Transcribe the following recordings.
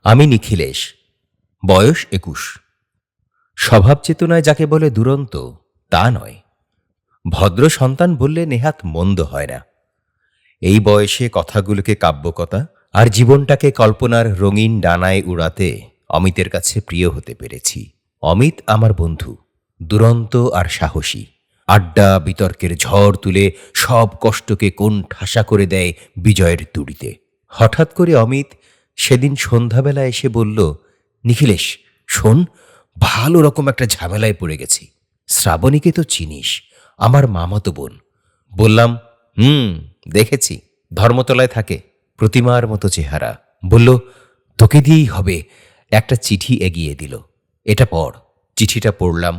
আমি নিখিলেশ, বয়স ২১। স্বভাব চেতনায় যাকে বলে দুরন্ত তা নয়। ভদ্র সন্তান বললে নেহাত মন্দ হয় না। এই বয়সে কথাগুলোকে কাব্যকতা আর জীবনটাকে কল্পনার রঙিন ডানায় উড়াতে অমিতের কাছে প্রিয় হতে পেরেছি। অমিত আমার বন্ধু, দুরন্ত আর সাহসী। আড্ডা বিতর্কের ঝড় তুলে সব কষ্টকে কোণ ঠাসা করে দেয় বিজয়ের তুড়িতে। হঠাৎ করে অমিত সেদিন সন্ধ্যাবেলা এসে বলল, নিখিলেশ শোন, ভালো রকম একটা ঝামেলায় পড়ে গেছি। শ্রাবণীকে তো চিনিস, আমার মামাতো বোন। বললাম, দেখেছি, ধর্মতলায় থাকে, প্রতিমার মতো চেহারা। বলল, তোকে দিয়েই হবে। একটা চিঠি এগিয়ে দিল, এটা পড়। চিঠিটা পড়লাম,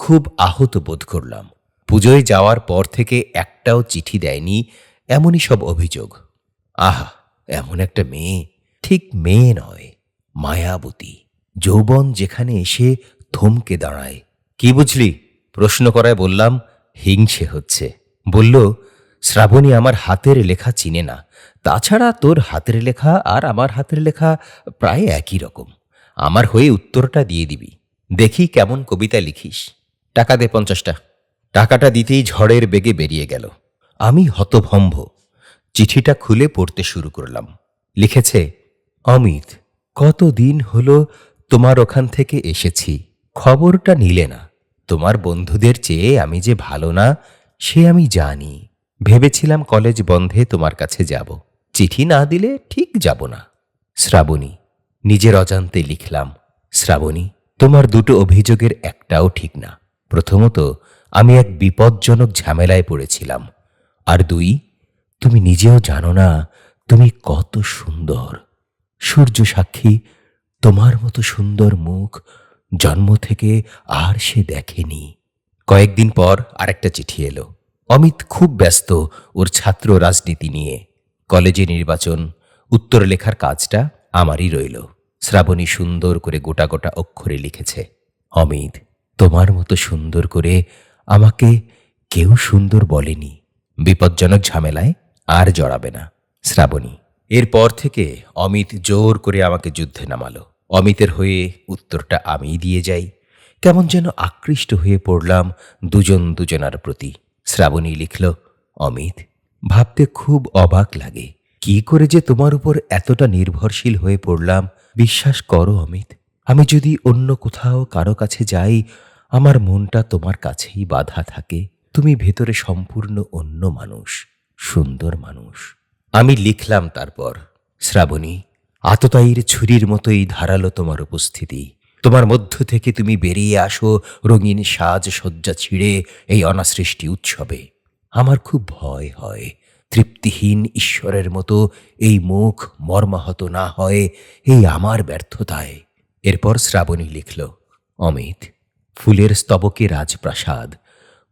খুব আহত বোধ করলাম। পুজোয় যাওয়ার পর থেকে একটাও চিঠি দেয়নি, এমনই সব অভিযোগ। আহা, এমন একটা মেয়ে, ঠিক মেয়ে নয়, মায়াবতী। যৌবন যেখানে এসে থমকে দাঁড়ায়। কি বুঝলি? প্রশ্ন করায় বললাম, হিংসে হচ্ছে। বলল, শ্রাবণী আমার হাতের লেখা চিনে না, তাছাড়া তোর হাতের লেখা আর আমার হাতের লেখা প্রায় একই রকম। আমার হয়ে উত্তরটা দিয়ে দিবি, দেখি কেমন কবিতা লিখিস। টাকা দে 50টা। টাকাটা দিতেই ঝড়ের বেগে বেরিয়ে গেল। আমি হতভম্ব। চিঠিটা খুলে পড়তে শুরু করলাম। লিখেছে, অমিত, কতদিন হলো তোমার ওখান থেকে এসেছি, খবরটা নিলে না। তোমার বন্ধুদের চেয়ে আমি যে ভালো না সে আমি জানি। ভেবেছিলাম কলেজ বন্ধে তোমার কাছে যাব, চিঠি না দিলে ঠিক যাব না। শ্রাবণী। নিজের অজান্তে লিখলাম, শ্রাবণী, তোমার দুটো অভিযোগের একটাও ঠিক না। প্রথমত, আমি এক বিপজ্জনক ঝামেলায় পড়েছিলাম, আর দুই, তুমি নিজেও জানো না তুমি কত সুন্দর। সূর্য সাক্ষী, তোমার মতো সুন্দর মুখ জন্ম থেকে আর সে দেখেনি। কয়েকদিন পর আরেকটা চিঠি এলো। অমিত খুব ব্যস্ত ওর ছাত্র রাজনীতি নিয়ে। কলেজে নির্বাচন, উত্তর লেখার কাজটা আমারই রইল। শ্রাবণী সুন্দর করে গোটা গোটা অক্ষরে লিখেছে, অমিত, তোমার মতো সুন্দর করে আমাকে কেউ সুন্দর বলেনি। বিপজ্জনক ঝামেলায় আর জড়াবে না, শ্রাবণী। এরপর থেকে অমিত জোর করে আমাকে যুদ্ধে নামালো। অমিতের হয়ে উত্তরটা আমিই দিয়ে যাই। কেমন যেন আকৃষ্ট হয়ে পড়লাম দুজন দুজনার প্রতি। শ্রাবণী লিখল, অমিত, ভাবতে খুব অবাক লাগে কি করে যে তোমার উপর এতটা নির্ভরশীল হয়ে পড়লাম। বিশ্বাস করো অমিত, আমি যদি অন্য কোথাও কারো কাছে যাই, আমার মনটা তোমার কাছেই বাঁধা থাকে। তুমি ভেতরে সম্পূর্ণ অন্য মানুষ, সুন্দর মানুষ। আমি লিখলাম তারপর, শ্রাবণী, আততায়ীর ছুরির মতোই ধারালো তোমার উপস্থিতি। তোমার মধ্য থেকে তুমি বেরিয়ে আসো রঙিন সাজসজ্জা ছিঁড়ে এই অনাসৃষ্টি উৎসবে। আমার খুব ভয় হয় তৃপ্তিহীন ঈশ্বরের মতো এই মুখ মর্মাহত না হয় এই আমার ব্যর্থতায়। এরপর শ্রাবণী লিখল, অমিত, ফুলের স্তবকে রাজপ্রাসাদ,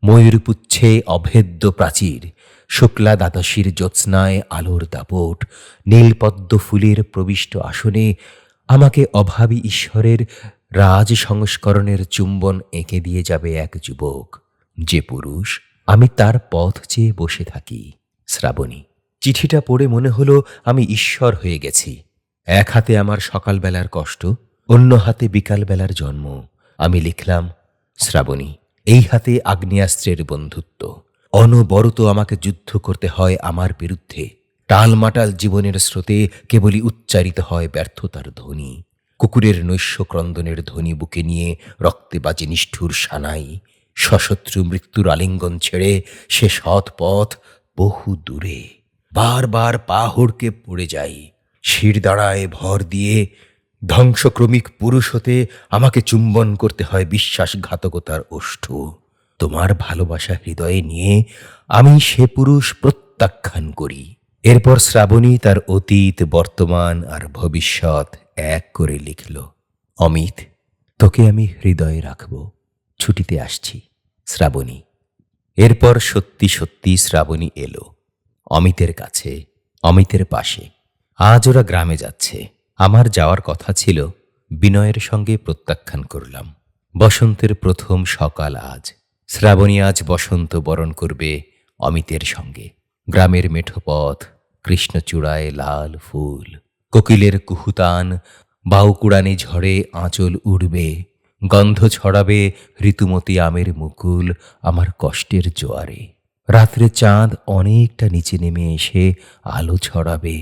ময়ূরপুচ্ছে অভেদ্য প্রাচীর, শুক্লা দ্বাদশীর জ্যোৎস্নায় আলোর দাপট, নীলপদ্ম ফুলের প্রবিষ্ট আসনে আমাকে অভাবী ঈশ্বরের রাজ সংস্করণের চুম্বন এঁকে দিয়ে যাবে এক যুবক, যে পুরুষ আমি তার পথ চেয়ে বসে থাকি। শ্রাবণী। চিঠিটা পড়ে মনে হলো আমি ঈশ্বর হয়ে গেছি। এক হাতে আমার সকালবেলার কষ্ট, অন্য হাতে বিকালবেলার জন্ম। আমি লিখলাম, শ্রাবণী, এই হাতে আগ্নেয়াস্ত্রের বন্ধুত্ব। অনবরত আমাকে যুদ্ধ করতে হয় আমার বিরুদ্ধে। টালমাটাল জীবনের স্রোতে কেবলই উচ্চারিত হয় ব্যর্থতার ধ্বনি। কুকুরের নৈশ ক্রন্দনের ধ্বনি বুকে নিয়ে রক্তে বাজে নিষ্ঠুর সানাই। সশত্রু মৃত্যুর আলিঙ্গন ছেড়ে সে সৎ পথ বহু দূরে। বারবার পা হড়কে পড়ে যাই। শিরদাঁড়ায় ভর দিয়ে ধ্বংসক্রমিক পুরুষ হতে আমাকে চুম্বন করতে হয় বিশ্বাসঘাতকতার ওষ্ঠ। তোমার ভালোবাসা হৃদয়ে নিয়ে আমি সে পুরুষ প্রত্যাখ্যান করি। এরপর শ্রাবণী তার অতীত, বর্তমান আর ভবিষ্যৎ এক করে লিখল, অমিত, তোকে আমি হৃদয়ে রাখব, ছুটিতে আসছি, শ্রাবণী। এরপর সত্যি সত্যি শ্রাবণী এলো অমিতের কাছে, অমিতের পাশে। আজ ওরা গ্রামে যাচ্ছে। আমার যাওয়ার কথা ছিল, বিনয়ের সঙ্গে প্রত্যাখ্যান করলাম। বসন্তের প্রথম সকাল আজ। শ্রাবণী আজ বসন্ত বরণ করবে অমিতের সঙ্গে। গ্রামের মেঠো পথ, কৃষ্ণচূড়ায় লাল ফুল, কোকিলের কুহুতান, বাউকুড়ানি ঝড়ে আঁচল উড়বে, গন্ধ ছড়াবে ঋতুমতী আমের মুকুল আমার কষ্টের জোয়ারে। রাত্রে চাঁদ অনেকটা নিচে নেমে এসে আলো ছড়াবে,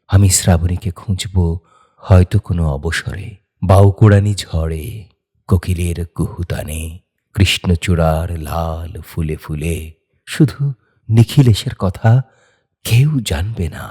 আমি শ্রাবণীকে খুঁজব হয়তো কোনো অবসরে। বাউকুড়ানি ঝড়ে, কোকিলের কুহুতানে, কৃষ্ণচূড়ার লাল ফুলে ফুলে শুধু নিখিলেশের কথা কেউ জানবে না।